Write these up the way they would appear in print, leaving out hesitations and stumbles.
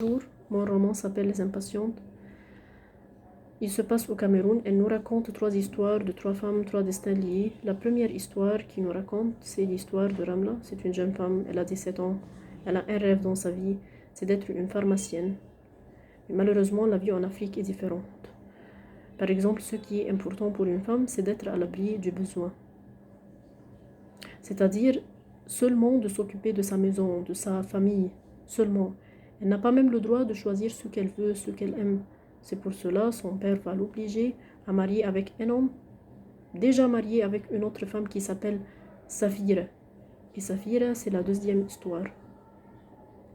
Bonjour, mon roman s'appelle Les Impatientes. Il se passe au Cameroun. Elle nous raconte 3 histoires de 3 femmes, 3 destins liés. La première histoire qu'il nous raconte, c'est l'histoire de Ramla. C'est une jeune femme, elle a 17 ans. Elle a un rêve dans sa vie, c'est d'être une pharmacienne. Mais malheureusement, la vie en Afrique est différente. Par exemple, ce qui est important pour une femme, c'est d'être à l'abri du besoin. C'est-à-dire seulement de s'occuper de sa maison, de sa famille, seulement. Elle n'a pas même le droit de choisir ce qu'elle veut, ce qu'elle aime. C'est pour cela son père va l'obliger à marier avec un homme déjà marié avec une autre femme qui s'appelle Safira. Et Safira, c'est la deuxième histoire.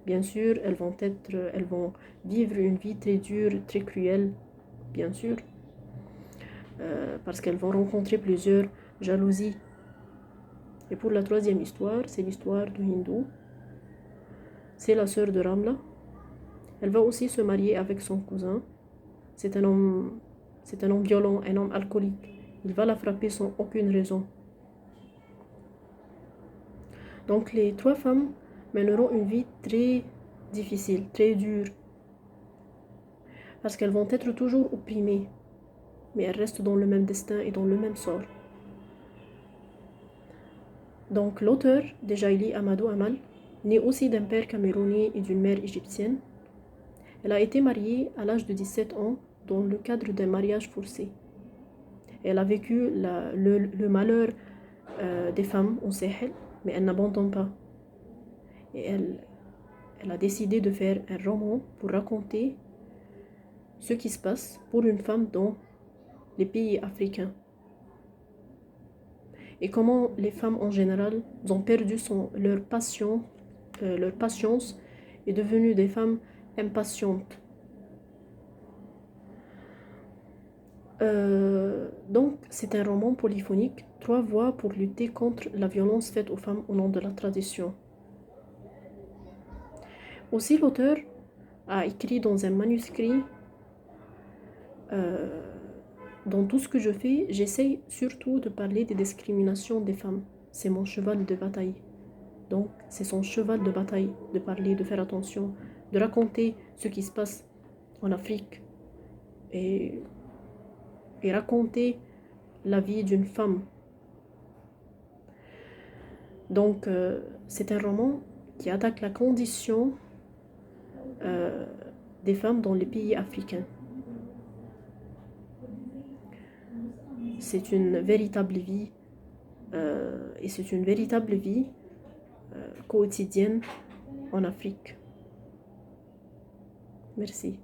Bien sûr, elles vont vivre une vie très dure, très cruelle, bien sûr, parce qu'elles vont rencontrer plusieurs jalousies. Et pour la troisième histoire, c'est l'histoire de Hindou. C'est la sœur de Ramla. Elle va aussi se marier avec son cousin. C'est un homme violent, un homme alcoolique. Il va la frapper sans aucune raison. Donc les 3 femmes mèneront une vie très difficile, très dure. Parce qu'elles vont être toujours opprimées. Mais elles restent dans le même destin et dans le même sort. Donc l'auteur, Djaïli Amadou Amal, né aussi d'un père camerounais et d'une mère égyptienne, elle a été mariée à l'âge de 17 ans dans le cadre d'un mariage forcé. Elle a vécu le malheur des femmes au Sahel, mais elle n'abandonne pas. Et elle a décidé de faire un roman pour raconter ce qui se passe pour une femme dans les pays africains. Et comment les femmes en général ont perdu leur patience et devenues des femmes impatientes. Donc, c'est un roman polyphonique, 3 voix pour lutter contre la violence faite aux femmes au nom de la tradition. Aussi, l'auteur a écrit dans un manuscrit dans tout ce que je fais, j'essaye surtout de parler des discriminations des femmes. C'est mon cheval de bataille. Donc, c'est son cheval de bataille de parler, de faire attention, de raconter ce qui se passe en Afrique et raconter la vie d'une femme. Donc, c'est un roman qui attaque la condition des femmes dans les pays africains. C'est une véritable vie et c'est une véritable vie quotidienne en Afrique. Merci.